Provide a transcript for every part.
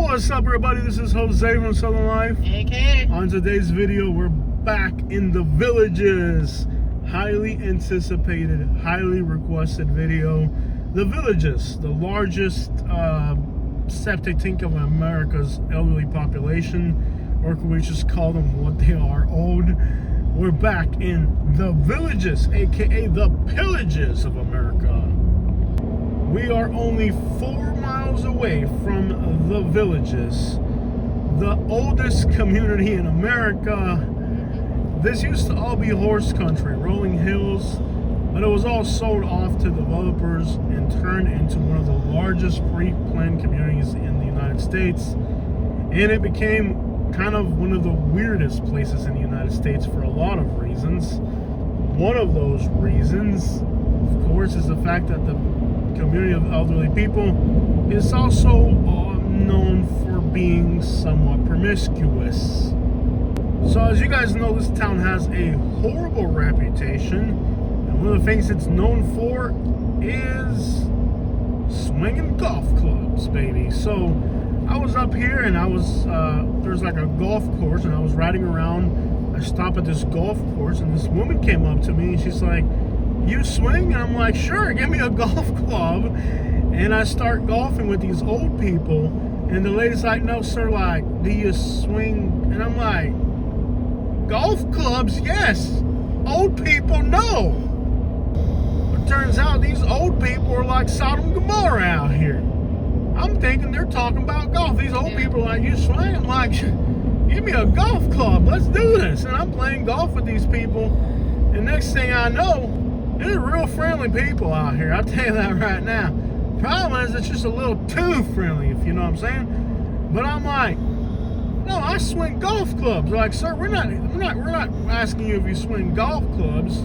What's up, everybody? This is Jose from Southern Life. AKA. On today's video, we're back in the Villages. Highly anticipated, highly requested video. The Villages, the largest septic tank of America's elderly population, or can we just call them what they are, old? We're back in the Villages, aka the Pillages of America. We are only 4 miles away from the Villages, the oldest community in America. This used to all be horse country, rolling hills, but it was all sold off to developers and turned into one of the largest pre-planned communities in the United States. And it became kind of one of the weirdest places in the United States for a lot of reasons. One of those reasons, of course, is the fact that the community of elderly people is also known for being somewhat promiscuous. So as you guys know, this town has a horrible reputation, and one of the things it's known for is swinging golf clubs, baby. So I was up here and I was there's like a golf course, and I was riding around. I stopped at this golf course and this woman came up to me and she's like, "You swing?" And I'm like, "Sure, give me a golf club." And I start golfing with these old people, and the lady's like, "No, sir, like, do you swing?" And I'm like, "Golf clubs, yes. Old people, no." But turns out these old people are like Sodom and Gomorrah out here. I'm thinking they're talking about golf. These old people are like, "You swing?" I'm like, "Give me a golf club. Let's do this." And I'm playing golf with these people, and next thing I know, they're real friendly people out here. I'll tell you that right now. Problem is, it's just a little too friendly, if you know what I'm saying. But I'm like, "No, I swing golf clubs." They're like, "Sir, we're not asking you if you swing golf clubs.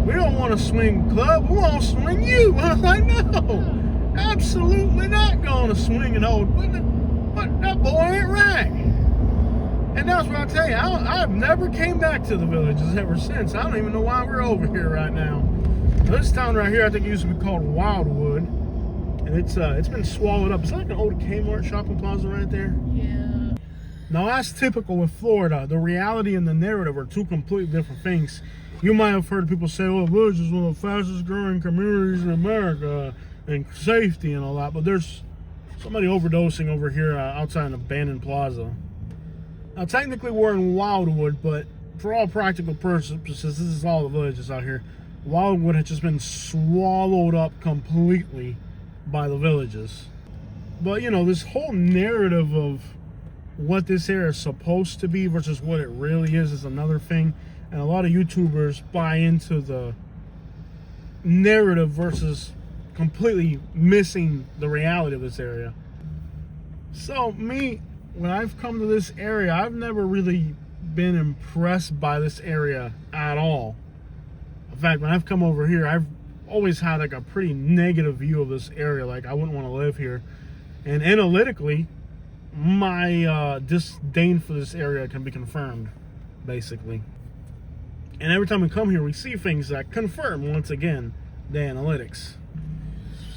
We don't want to swing club. We want to swing you." I was like, "No, absolutely not going to swing an old. But that boy ain't right." And that's what I tell you. I've never came back to the Villages ever since. I don't even know why we're over here right now. This town right here, I think it used to be called Wildwood, and it's been swallowed up. It's like an old Kmart shopping plaza right there. Yeah. Now that's typical with Florida. The reality and the narrative are two completely different things. You might have heard people say, "Well, Village is one of the fastest growing communities in America, and safety and all that," but there's somebody overdosing over here outside an abandoned plaza. Now technically we're in Wildwood, but for all practical purposes, this is all the Villages out here. Wildwood has just been swallowed up completely by the Villages. But you know, this whole narrative of what this area is supposed to be versus what it really is another thing. And a lot of YouTubers buy into the narrative versus completely missing the reality of this area. So me, when I've come to this area, I've never really been impressed by this area at all. In fact, when I've come over here, I've always had like a pretty negative view of this area. Like, I wouldn't want to live here. And analytically, my disdain for this area can be confirmed, basically. And every time we come here, we see things that confirm, once again, the analytics.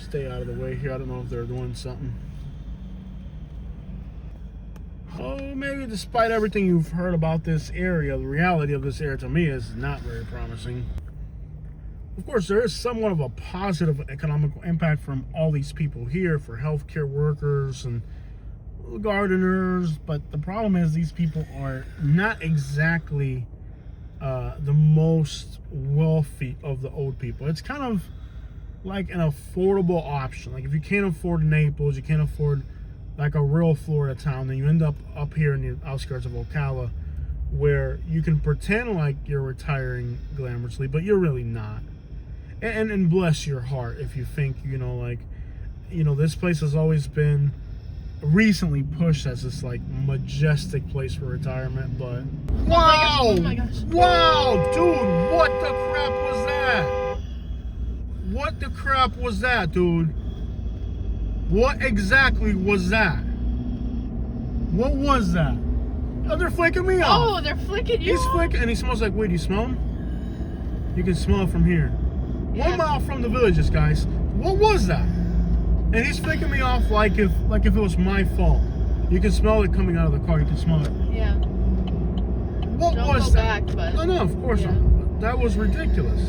Stay out of the way here. I don't know if they're doing something. Oh, maybe despite everything you've heard about this area, the reality of this area to me is not very promising. Of course, there is somewhat of a positive economical impact from all these people here for healthcare workers and gardeners, but the problem is these people are not exactly the most wealthy of the old people. It's kind of like an affordable option. Like, if you can't afford Naples, you can't afford like a real Florida town, then you end up here in the outskirts of Ocala, where you can pretend like you're retiring glamorously, but you're really not. And bless your heart if you think, you know, like, you know, this place has always been recently pushed as this like majestic place for retirement, but wow, oh my gosh. Wow, dude, what the crap was that? What the crap was that, dude? What exactly was that? What was that? Oh, they're flicking me off. Oh, they're flicking you He's off? flicking, and he smells like weed. You smell him? You can smell it from here. Yeah. 1 mile from the Villages, guys. What was that? And he's flicking me off like if it was my fault. You can smell it coming out of the car. You can smell it. Yeah. What Don't was go that? back, but No, of course yeah. not. That was ridiculous.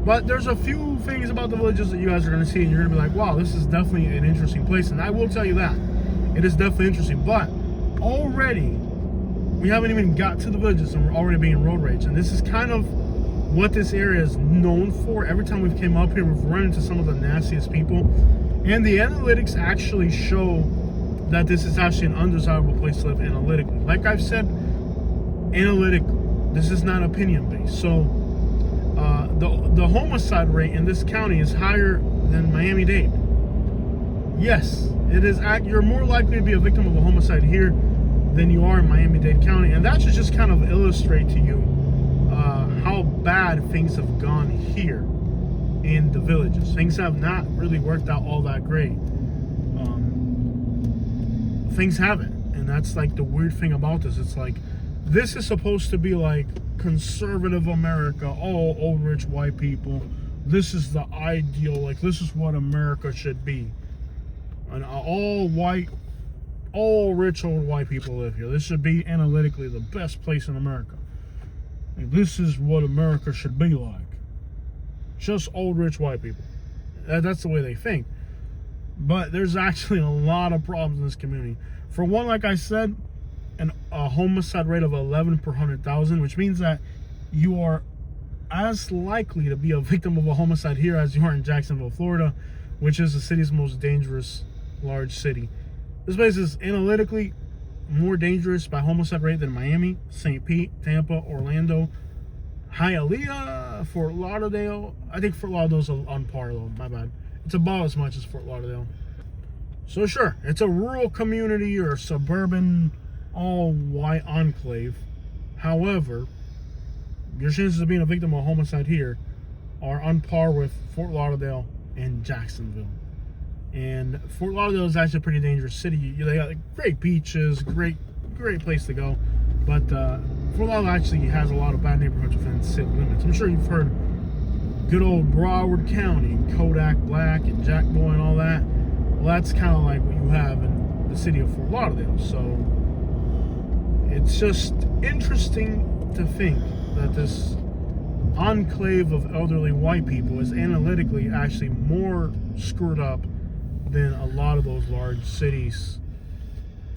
But there's a few things about the villages that you guys are going to see, and you're going to be like, wow, this is definitely an interesting place. And I will tell you that. It is definitely interesting. But already, we haven't even got to the villages, and we're already being road rage. And this is kind of what this area is known for. Every time we've came up here, we've run into some of the nastiest people. And the analytics actually show that this is actually an undesirable place to live analytically. Like I've said, this is not opinion based. So the homicide rate in this county is higher than Miami-Dade. Yes, it is. You're more likely to be a victim of a homicide here than you are in Miami-Dade County, and that should just kind of illustrate to you how bad things have gone here in the villages. Things have not really worked out all that great. Things haven't, and that's like the weird thing about this. It's like, this is supposed to be like conservative America, all old rich white people. This is the ideal, like this is what America should be. And all white, all rich old white people live here. This should be analytically the best place in America. And this is what America should be like. Just old rich white people. That's the way they think. But there's actually a lot of problems in this community. For one, like I said, a homicide rate of 11 per 100,000, which means that you are as likely to be a victim of a homicide here as you are in Jacksonville, Florida, which is the city's most dangerous large city. This place is analytically more dangerous by homicide rate than Miami, St. Pete, Tampa, Orlando, Hialeah, Fort Lauderdale. I think Fort Lauderdale's on par though, my bad. It's about as much as Fort Lauderdale. So sure, it's a rural community or suburban all-white enclave. However, your chances of being a victim of a homicide here are on par with Fort Lauderdale and Jacksonville. And Fort Lauderdale is actually a pretty dangerous city. They got great beaches, great place to go. But Fort Lauderdale actually has a lot of bad neighborhoods within city limits. I'm sure you've heard good old Broward County, Kodak Black and Jack Boy and all that. Well, that's kind of like what you have in the city of Fort Lauderdale. So it's just interesting to think that this enclave of elderly white people is analytically actually more screwed up than a lot of those large cities.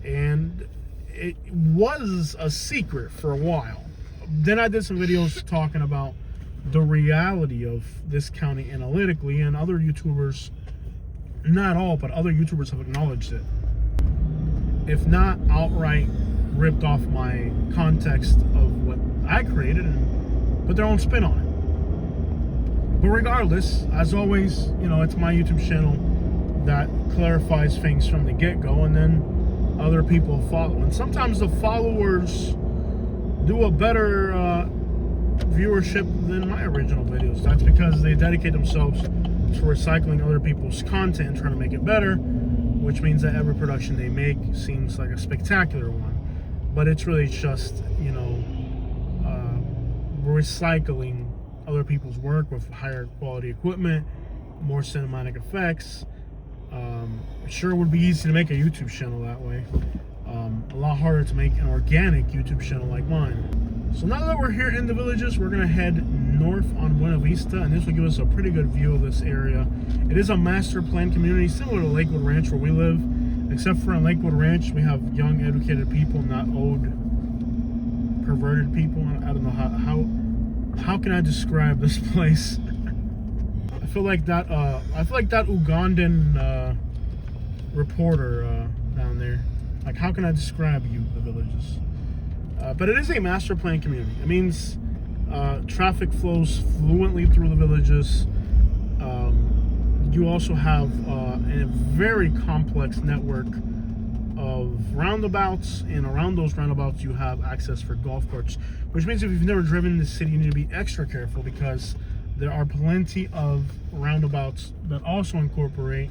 And it was a secret for a while. Then I did some videos talking about the reality of this county analytically, and other YouTubers, not all, but other YouTubers have acknowledged it. If not outright ripped off my context of what I created and put their own spin on it. But regardless, as always, you know, it's my YouTube channel that clarifies things from the get-go, and then other people follow. And sometimes the followers do a better viewership than my original videos. That's because they dedicate themselves to recycling other people's content and trying to make it better, which means that every production they make seems like a spectacular one. But it's really just, you know, recycling other people's work with higher quality equipment, more cinematic effects. Sure, it would be easy to make a YouTube channel that way. A lot harder to make an organic YouTube channel like mine. So now that we're here in the villages, we're gonna head north on Buena Vista, and this will give us a pretty good view of this area. It is a master plan community, similar to Lakewood Ranch where we live, except for in Lakewood Ranch, we have young, educated people, not old, perverted people. I don't know how can I describe this place? I feel like that Ugandan reporter down there. Like, how can I describe the villages? But it is a master plan community. It means traffic flows fluently through the villages. You also have a very complex network of roundabouts, and around those roundabouts you have access for golf carts, which means if you've never driven the city, you need to be extra careful, because there are plenty of roundabouts that also incorporate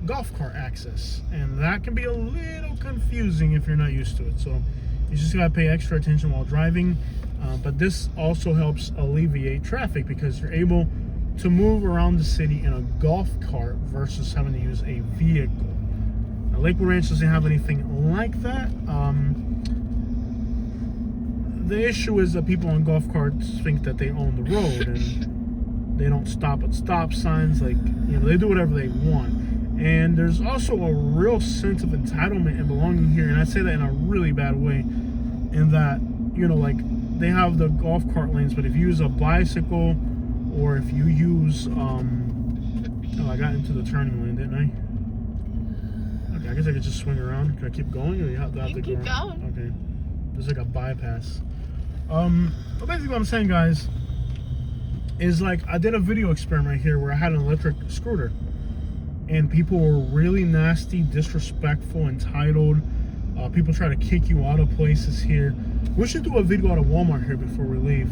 golf cart access, and that can be a little confusing if you're not used to it. So you just gotta pay extra attention while driving. But this also helps alleviate traffic, because you're able to move around the city in a golf cart versus having to use a vehicle. A Lakewood Ranch doesn't have anything like that. The issue is that people on golf carts think that they own the road, and they don't stop at stop signs. Like, they do whatever they want. And there's also a real sense of entitlement and belonging here, and I say that in a really bad way, in that, like, they have the golf cart lanes, but if you use a bicycle, or if you use, oh, I got into the turning lane, didn't I? Okay, I guess I could just swing around. Can I keep going, or do I have to keep go around? going. Okay. There's like a bypass. But basically what I'm saying, guys, is like, I did a video experiment here where I had an electric scooter, and people were really nasty, disrespectful, entitled. People try to kick you out of places here. We should do a video out of Walmart here before we leave.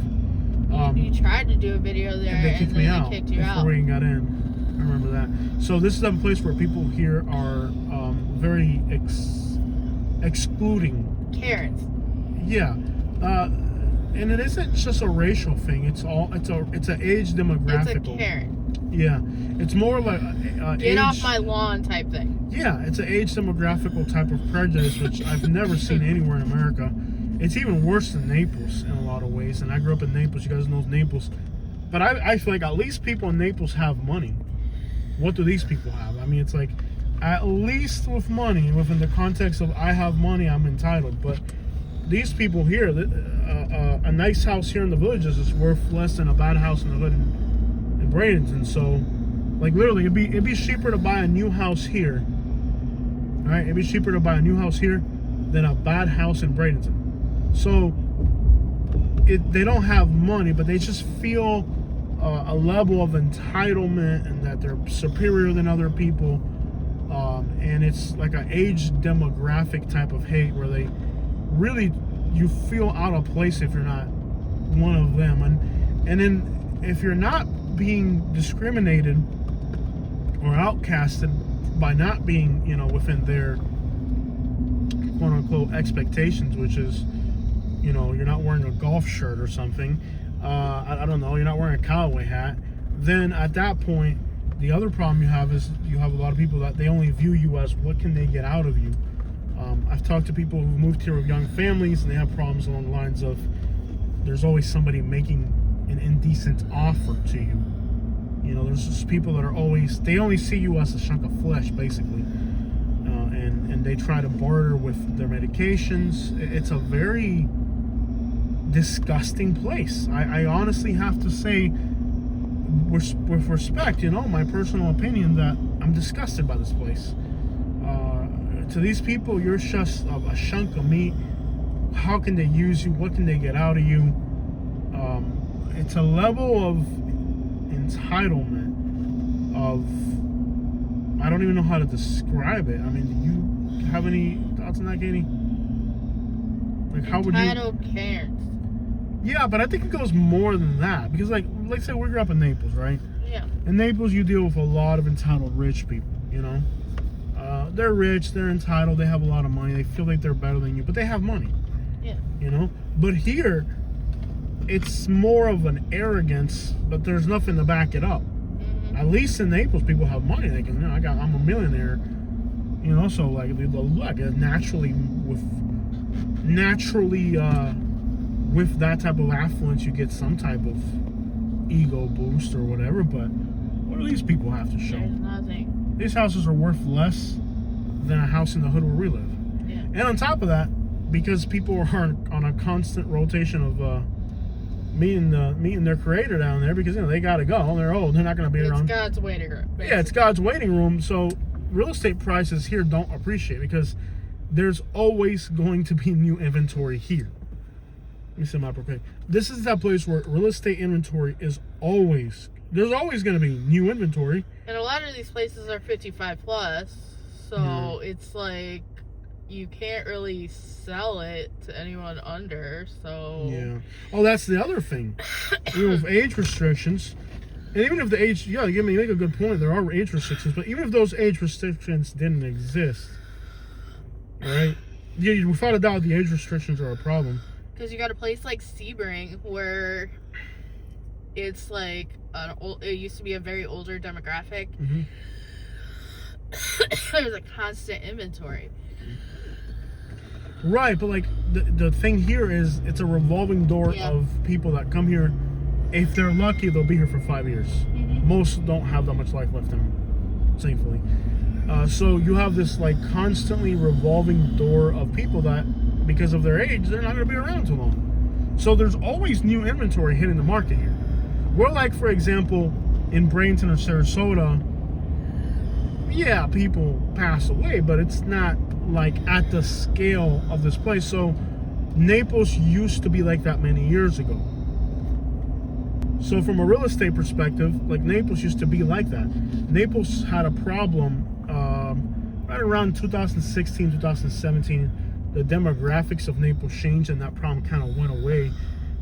You tried to do a video there, and they kicked me out kicked you before out. we got in. I remember that. So this is a place where people here are very excluding. Karens. Yeah. And it isn't just a racial thing. It's an age demographic. It's a Karen. Yeah, it's more like Get off my lawn type thing. Yeah, it's an age demographical type of prejudice, which I've never seen anywhere in America. It's even worse than Naples in a lot of ways. And I grew up in Naples. You guys know Naples. But I feel like at least people in Naples have money. What do these people have? I mean, it's like, at least with money, within the context of I have money, I'm entitled. But these people here, a nice house here in the Villages is worth less than a bad house in the hood in Bradenton. So, like, literally, it'd be cheaper to buy a new house here. All right, it'd be cheaper to buy a new house here than a bad house in Bradenton. So, they don't have money, but they just feel a level of entitlement and that they're superior than other people. And it's like an age demographic type of hate where they really, you feel out of place if you're not one of them. And then if you're not being discriminated or outcasted by not being, within their quote unquote expectations, which is, you're not wearing a golf shirt or something, I don't know, you're not wearing a cowboy hat, then at that point, the other problem you have is you have a lot of people that they only view you as what can they get out of you. I've talked to people who've moved here with young families, and they have problems along the lines of there's always somebody making an indecent offer to you. There's just people that are they only see you as a chunk of flesh, basically. And they try to barter with their medications. It's a very disgusting place. I honestly have to say, with respect, my personal opinion, that I'm disgusted by this place. To these people, you're just a chunk of meat. How can they use you? What can they get out of you? It's a level of entitlement I don't even know how to describe it. I mean, do you have any thoughts on that, Katie? Like, how would you? Entitled Karens. Yeah, but I think it goes more than that, because like say we grew up in Naples, right? Yeah. In Naples, you deal with a lot of entitled rich people. They're rich, they're entitled, they have a lot of money, they feel like they're better than you, but they have money. Yeah. But here, it's more of an arrogance, but there's nothing to back it up. Mm-hmm. At least in Naples, people have money. They can, I'm a millionaire. So like naturally with that type of affluence, you get some type of ego boost or whatever. But what do these people have to show? There's nothing. These houses are worth less than a house in the hood where we live. Yeah. And on top of that, because people are on a constant rotation of meeting their creator down there, because they gotta go, they're old, they're not gonna be around. It's God's waiting room. Basically. Yeah, it's God's waiting room. So real estate prices here don't appreciate, because there's always going to be new inventory here. Let me see my okay. This is that place where real estate inventory is there's always going to be new inventory. And a lot of these places are 55 plus, so it's like you can't really sell it to anyone under. So yeah. Oh, that's the other thing. With age restrictions, and even if the age, you make a good point. There are age restrictions, but even if those age restrictions didn't exist, right? Yeah, without a doubt, the age restrictions are a problem. Because you got a place like Sebring where it's like it used to be a very older demographic, there's a constant inventory. Right, but like the thing here is it's a revolving door of people that come here. If they're lucky, they'll be here for 5 years. Most don't have that much life left in them, thankfully. So you have this like constantly revolving door of people that, because of their age, they're not going to be around too long. So there's always new inventory hitting the market here. We're like, for example, in Bradenton or Sarasota, yeah, people pass away, but it's not like at the scale of this place. So Naples used to be like that many years ago. So from a real estate perspective, like Naples used to be like that. Naples had a problem right around 2016, 2017. The demographics of Naples changed and that problem kind of went away.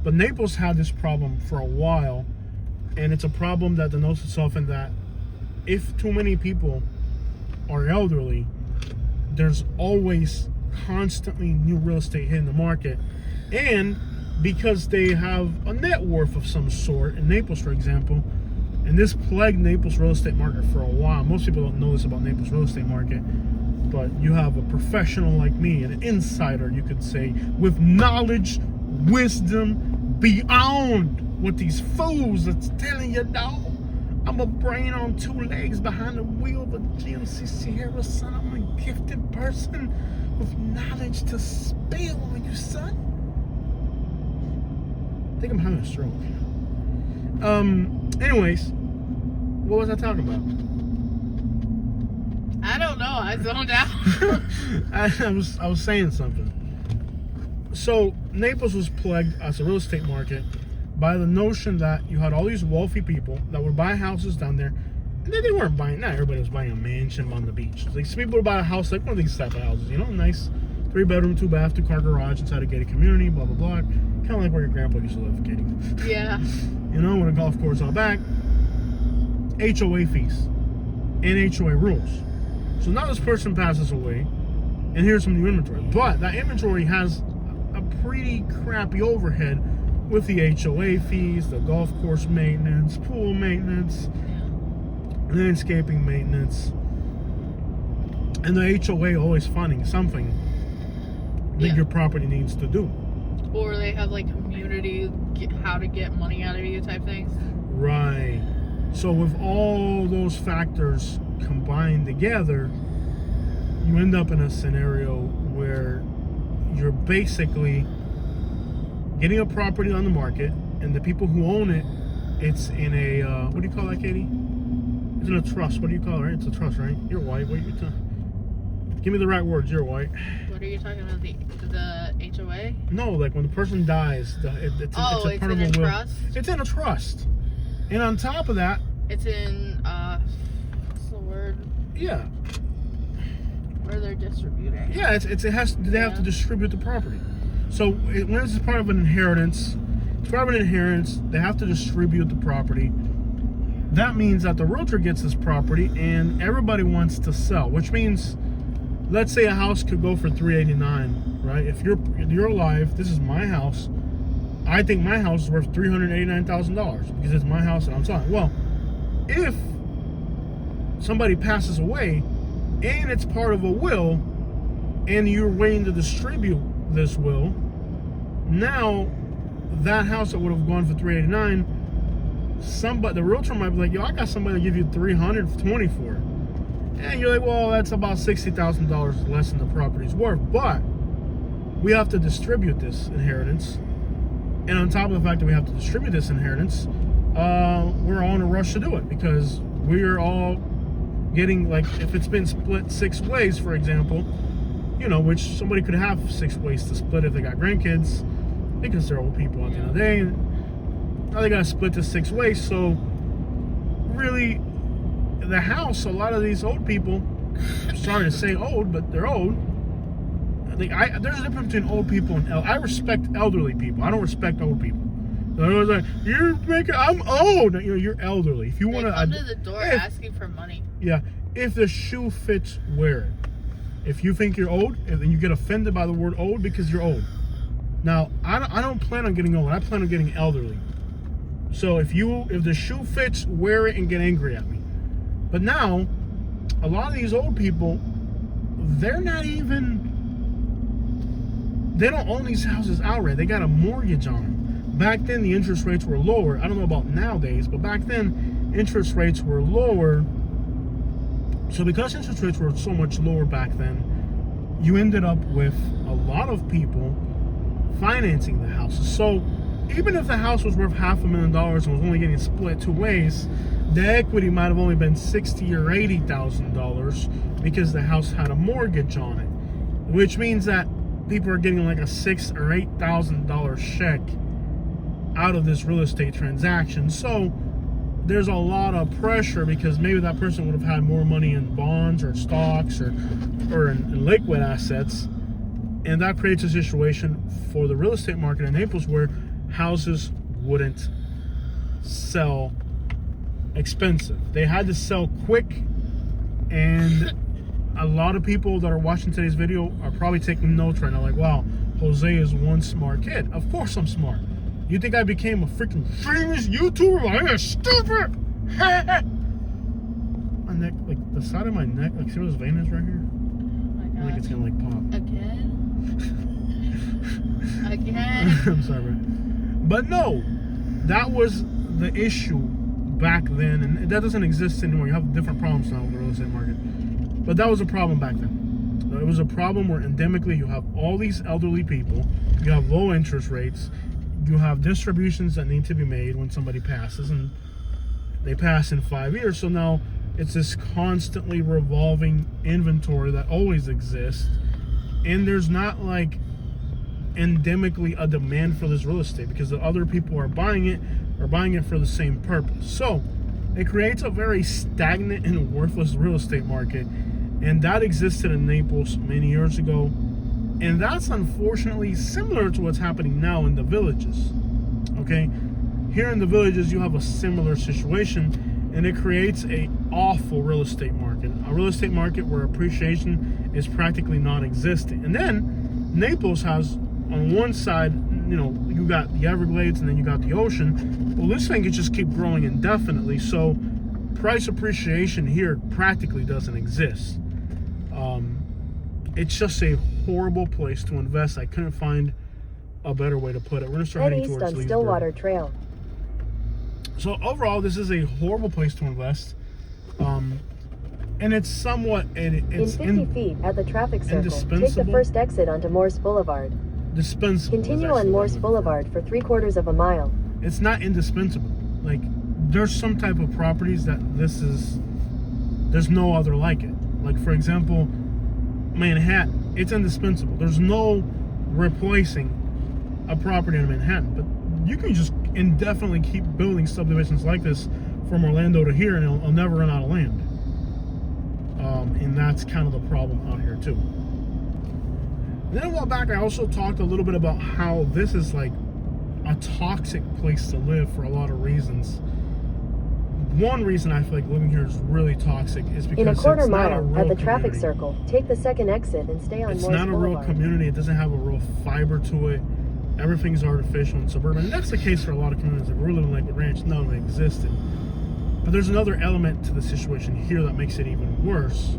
But Naples had this problem for a while, and it's a problem that denotes itself in that if too many people are elderly, there's always constantly new real estate hitting the market. And because they have a net worth of some sort, in Naples, for example, and this plagued Naples real estate market for a while. Most people don't know this about Naples real estate market, but you have a professional like me, an insider, you could say, with knowledge, wisdom beyond what these fools are telling you, dog. I'm a brain on 2 legs behind the wheel of a GMC Sierra, son. I'm a gifted person with knowledge to spill on you, son. I think I'm having a stroke. Anyways, what was I talking about? I don't know. I zoned out. I was saying something. So Naples was plagued as a real estate market by the notion that you had all these wealthy people that would buy houses down there, and then they weren't buying. Not everybody was buying a mansion on the beach. Like some people would buy a house like one of these type of houses, you know, nice 3-bedroom, 2-bath, 2-car garage inside a gated community, blah blah blah. Kind of like where your grandpa used to live, Katie. Yeah. You know, with a golf course out back. HOA fees and HOA rules. So now this person passes away, and here's some new inventory. But that inventory has a pretty crappy overhead with the HOA fees, the golf course maintenance, pool maintenance, landscaping maintenance, and the HOA always finding something that your property needs to do. Or they have like community how to get money out of you type things. Right. So with all those factors combined together, you end up in a scenario where you're basically getting a property on the market, and the people who own it, it's in a what do you call that, Katie? It's in a trust. What do you call it? Right? It's a trust, right? You're white. What are you give me the right words. You're white. What are you talking about? The HOA? No, like when the person dies, it's a part of a will. Trust? It's in a trust, and on top of that, it's in what's the word? Yeah. Where they're distributing. Yeah, they have to distribute the property. So when it's part of an inheritance, they have to distribute the property. That means that the realtor gets this property and everybody wants to sell, which means, let's say a house could go for $389, right? If you're alive, this is my house. I think my house is worth $389,000 because it's my house and I'm selling. Well, if somebody passes away and it's part of a will and you're waiting to distribute this will, now that house that would have gone for $389, the realtor might be like, yo, I got somebody to give you $320 for it. And you're like, well, that's about $60,000 less than the property's worth, but we have to distribute this inheritance. And on top of the fact that we have to distribute this inheritance, we're all in a rush to do it because we're all getting, like, if it's been split 6 ways, for example, you know, which somebody could have 6 ways to split if they got grandkids, because they're old people at the end of the day. Now they got to split this 6 ways. So really, the house, a lot of these old people, I'm sorry to say old, but they're old. There's a difference between old people and I respect elderly people. I don't respect old people. So I was like, I'm old. You know, you're elderly. If you want to come to the door asking for money. Yeah, if the shoe fits, wear it. If you think you're old, and then you get offended by the word old because you're old. Now, I don't plan on getting old. I plan on getting elderly. So if the shoe fits, wear it and get angry at me. But now, a lot of these old people, they're not even, they don't own these houses outright. They got a mortgage on them. Back then, the interest rates were lower. I don't know about nowadays, but back then, interest rates were lower. So because interest rates were so much lower back then, you ended up with a lot of people financing the houses. So even if the house was worth $500,000 and was only getting split two ways, the equity might have only been $60,000 or $80,000 because the house had a mortgage on it, which means that people are getting like a $6,000 or $8,000 check out of this real estate transaction. So there's a lot of pressure because maybe that person would have had more money in bonds or stocks or in liquid assets, and that creates a situation for the real estate market in Naples where houses wouldn't sell expensive. They had to sell quick, and a lot of people that are watching today's video are probably taking notes right now like, wow, Jose is one smart kid. Of course I'm smart. You think I became a freaking famous YouTuber? Like, I'm stupid! My neck, like the side of my neck, like see where this vein is right here? Oh my I think it's gonna like pop. Again? Again? I'm sorry, bro. But no, that was the issue back then, and that doesn't exist anymore. You have different problems now with the real estate market. But that was a problem back then. It was a problem where endemically you have all these elderly people, you have low interest rates, you have distributions that need to be made when somebody passes, and they pass in 5 years. So now it's this constantly revolving inventory that always exists, and there's not like endemically a demand for this real estate because the other people are buying it for the same purpose. So it creates a very stagnant and worthless real estate market, and that existed in Naples many years ago. And that's unfortunately similar to what's happening now in the villages. Okay, here in the villages you have a similar situation, and it creates a awful real estate market. A real estate market where appreciation is practically non-existent. And then Naples has, on one side, you know, you got the Everglades and then you got the ocean. Well, this thing could just keep growing indefinitely. So price appreciation here practically doesn't exist. It's just a horrible place to invest. I couldn't find a better way to put it. We're gonna start heading towards Leesburg. Stillwater Trail. So overall, this is a horrible place to invest, and it's somewhat it's in 50 feet at the traffic circle, take the indispensable. first exit onto Morse Boulevard. Dispensable. Continue on Morse Boulevard for 3/4 of a mile. It's not indispensable. Like there's some type of properties that there's no other like it. Like for example, Manhattan, it's indispensable. There's no replacing a property in Manhattan, but you can just indefinitely keep building subdivisions like this from Orlando to here, and it'll never run out of land. And that's kind of the problem out here too. And then a while back, I also talked a little bit about how this is like a toxic place to live for a lot of reasons. One reason I feel like living here is really toxic is because in a quarter it's not mile a real at the traffic community. circle, take the second exit and stay on It's Morse not a real Boulevard. community. It doesn't have a real fiber to it. Everything's artificial and suburban. And that's the case for a lot of communities that we're living like Ranch, none of it existed. But there's another element to the situation here that makes it even worse.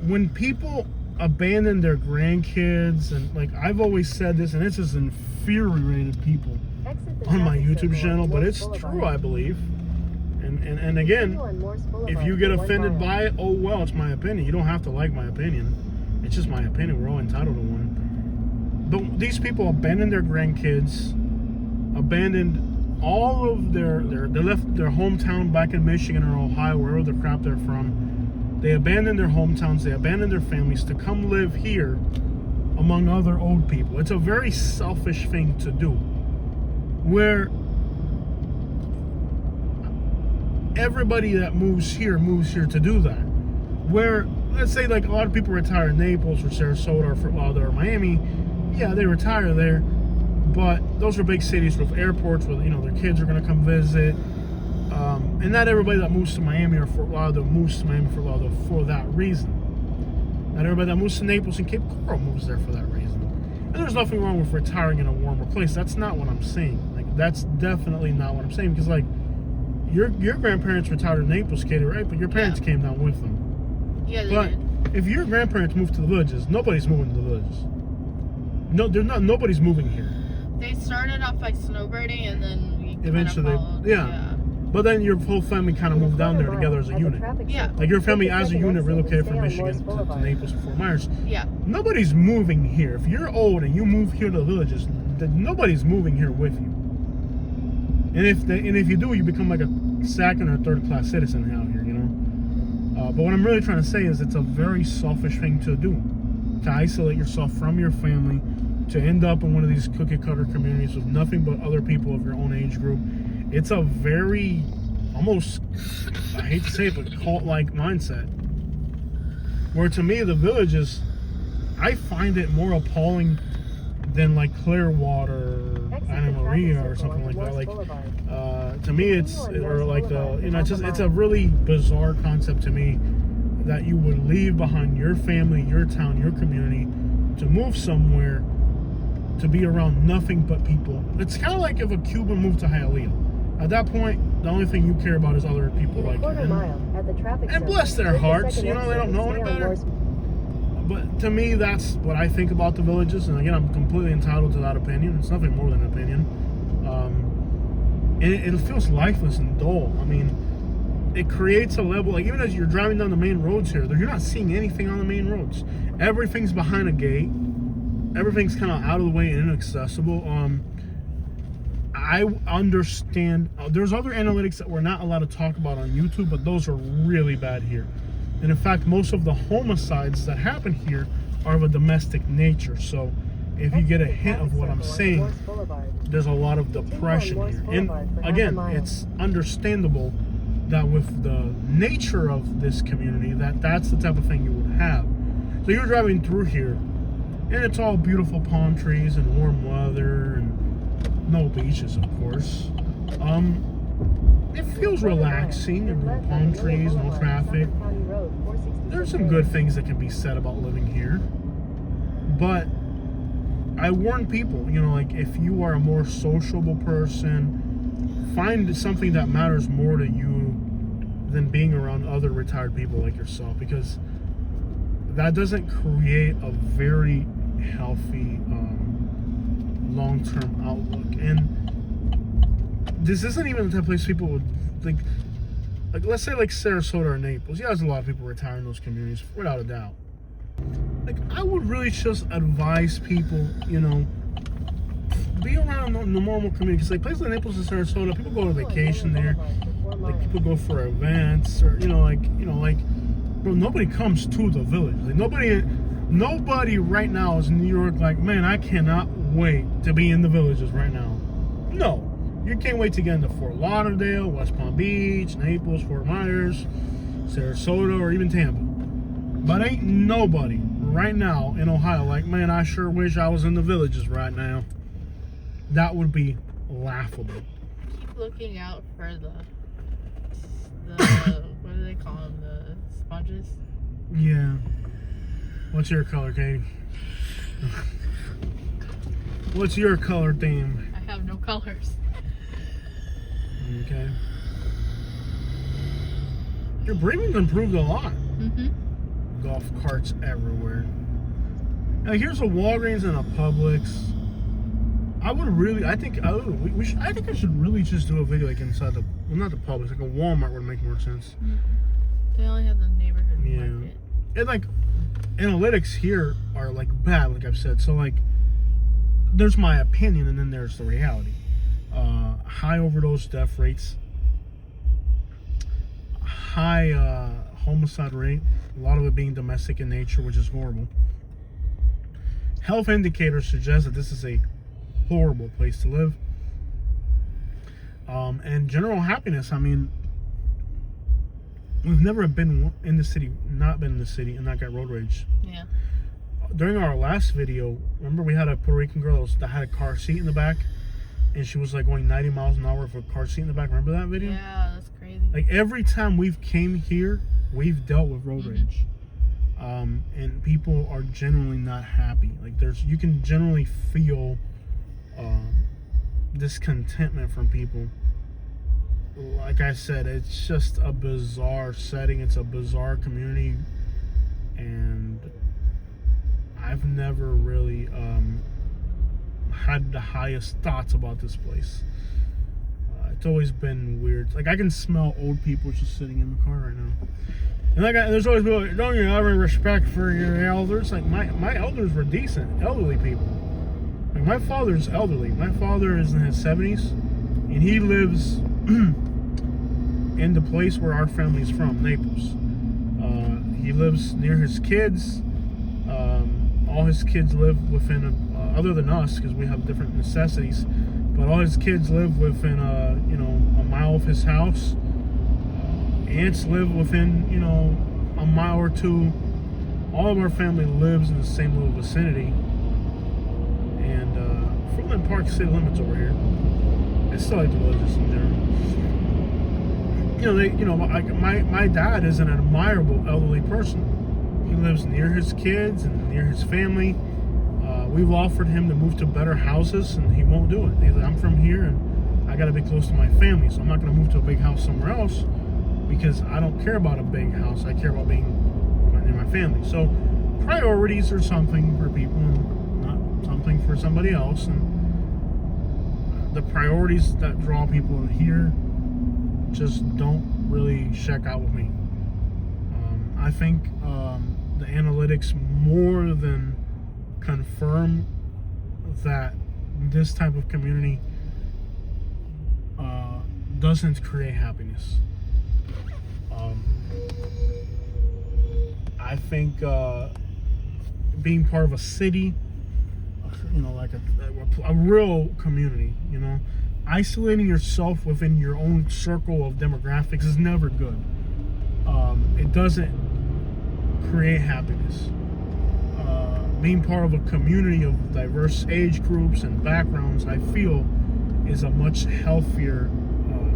When people abandon their grandkids, and like I've always said this, and this has infuriated people Exit the on my traffic YouTube circle channel, on but Morse it's Boulevard. true, I believe. And again, Continue on Morse Boulevard if you get for 1 offended mile. by it, oh well, it's my opinion. You don't have to like my opinion. It's just my opinion. We're all entitled to one. But these people abandoned their grandkids, abandoned all of they left their hometown back in Michigan or Ohio, wherever the crap they're from. They abandoned their hometowns, they abandoned their families to come live here among other old people. It's a very selfish thing to do, where everybody that moves here to do that. Where, let's say like a lot of people retire in Naples or Sarasota or Fort Lauderdale or Miami, yeah, they retire there, but those are big cities with airports where, you know, their kids are going to come visit. And not everybody that moves to Miami or Fort Lauderdale moves to Miami or Fort Lauderdale for that reason. Not everybody that moves to Naples and Cape Coral moves there for that reason. And there's nothing wrong with retiring in a warmer place. That's not what I'm saying. Like, that's definitely not what I'm saying. Because, like, your grandparents retired in Naples, Katie, right? But your parents came down with them. Yeah, they But did. if your grandparents moved to the villages, nobody's moving to the villages. No, they're not. Nobody's moving here. They started off by snowbirding, and then we Eventually, followed. yeah. But then your whole family kind of In a moved down there quarter together mile as a at the unit. traffic Yeah. circle, Like your take family the as a second unit exit and relocated stay from on Michigan Morse to Boulevard. Naples to Fort Myers. Yeah. Nobody's moving here. If you're old and you move here to the villages, then nobody's moving here with you. And if you do, you become like a second or third class citizen out here, you know. But what I'm really trying to say is it's a very selfish thing to do, to isolate yourself from your family, to end up in one of these cookie cutter communities with nothing but other people of your own age group. It's a very, almost, I hate to say it, but cult-like mindset. Where to me, the villages, I find it more appalling than like Clearwater, Exit Anna the traffic Maria, or circle something onto like that. Morse Like, Boulevard. to me, it's Continue on or Morse like the Boulevard you know, for it's just half a it's a mile. really bizarre concept to me that you would leave behind your family, your town, your community to move somewhere to be around nothing but people. It's kind of like if a Cuban moved to Hialeah. At that point, the only thing you care about is other people In a like you. quarter And- mile at the traffic and circle, bless their take the hearts, second you know, they exit don't and know stay any on better. Morse- But to me, that's what I think about the villages. And again, I'm completely entitled to that opinion. It's nothing more than an opinion. And it feels lifeless and dull. I mean, it creates a level, like even as you're driving down the main roads here, you're not seeing anything on the main roads. Everything's behind a gate. Everything's kind of out of the way and inaccessible. I understand. There's other analytics that we're not allowed to talk about on YouTube, but those are really bad here. And in fact, most of the homicides that happen here are of a domestic nature. So if you get a hint of what I'm saying, there's a lot of depression here. And again, it's understandable that with the nature of this community, that's the type of thing you would have. So you're driving through here, and it's all beautiful palm trees and warm weather and no beaches, of course. It feels relaxing, and no palm trees, no traffic. There's some good things that can be said about living here. But I warn people, you know, like if you are a more sociable person, find something that matters more to you than being around other retired people like yourself, because that doesn't create a very healthy long-term outlook. And this isn't even the type of place people would like let's say like Sarasota or Naples. Yeah, there's a lot of people retiring in those communities, without a doubt. Like, I would really just advise people, you know, be around the normal communities. Like places like Naples and Sarasota, people go on vacation there. Like people go for events, or bro, nobody comes to the village. Like nobody right now is in New York like, man, I cannot wait to be in the villages right now. No. You can't wait to get into Fort Lauderdale, West Palm Beach, Naples, Fort Myers, Sarasota, or even Tampa. But ain't nobody right now in Ohio like, man, I sure wish I was in the villages right now. That would be laughable. Keep looking out for the what do they call them? The sponges? Yeah. What's your color, Katie? What's your color theme? I have no colors. Okay. Your breathing's improved a lot. Mm-hmm. Golf carts everywhere. Now here's a Walgreens and a Publix. I think I should really just do a video like inside not the Publix, like a Walmart would make more sense. They only have the neighborhood Yeah. market. And like analytics here are like bad, like I've said. So like there's my opinion and then there's the reality. High overdose death rates, high homicide rate, a lot of it being domestic in nature, which is horrible. Health indicators suggest that this is a horrible place to live. And general happiness, I mean, we've never been in the city, not been in the city, and not got road rage. Yeah. During our last video, remember we had a Puerto Rican girl that had a car seat in the back, and she was like going 90 miles an hour with a car seat in the back. Remember that video? Yeah, that's crazy. Like every time we've came here, we've dealt with road rage. And people are generally not happy. Like you can generally feel discontentment from people. like I said, it's just a bizarre setting. It's a bizarre community, and I've never really had the highest thoughts about this place. It's always been weird. Like, I can smell old people just sitting in the car right now. And like, there's always people like, don't you have any respect for your elders? Like, my elders were decent, elderly people. Like, my father's elderly. My father is in his 70s, and he lives in the place where our family's from, Naples. He lives near his kids. All his kids live within, other than us, because we have different necessities, but all his kids live within, a mile of his house. Aunts live within, a mile or two. All of our family lives in the same little vicinity. And Fruitland Park city limits over here. I still like the villages in general. My dad is an admirable elderly person. He lives near his kids and near his family. We've offered him to move to better houses, and he won't do it. He's like, I'm from here, and I got to be close to my family, so I'm not going to move to a big house somewhere else, because I don't care about a big house. I care about being near my family. So priorities are something for people and not something for somebody else. And the priorities that draw people here just don't really check out with me. I think the analytics more than confirm that this type of community doesn't create happiness. I think being part of a city, like a real community, isolating yourself within your own circle of demographics is never good. It doesn't create happiness. Being part of a community of diverse age groups and backgrounds, I feel, is a much healthier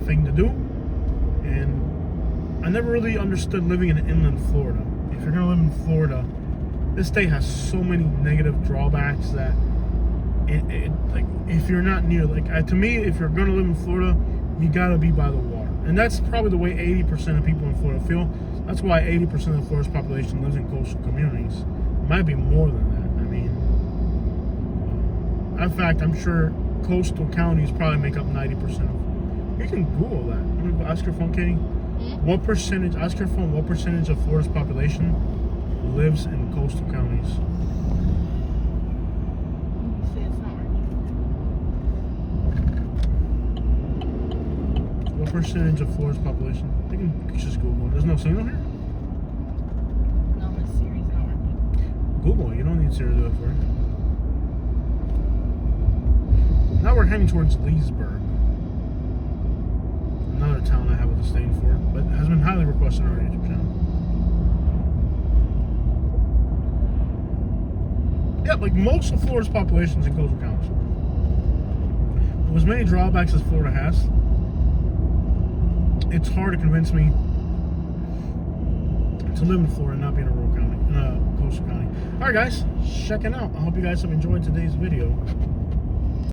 thing to do. And I never really understood living in inland Florida. If you're gonna live in Florida, this state has so many negative drawbacks that like, if you're not near, to me, if you're gonna live in Florida, you gotta be by the water. And that's probably the way 80% of people in Florida feel. That's why 80% of Florida's population lives in coastal communities. It might be more than that. I mean, in fact, I'm sure coastal counties probably make up 90% of. You can Google that. I'm gonna go ask your phone, Katie. What percentage? Ask your phone. What percentage of Florida's population lives in coastal counties? See, it's not working. What percentage of Florida's population? You can just Google it. There's no signal here? No, my Siri's not working. Google it. You don't need Siri to do it for you. Now we're heading towards Leesburg. Another town I have a disdain for, but has been highly requested on our YouTube channel. Yeah, like most of Florida's population is in coastal counties. With as many drawbacks as Florida has, it's hard to convince me to live in Florida and not be in a rural county, in a coastal county. All right, guys, checking out. I hope you guys have enjoyed today's video.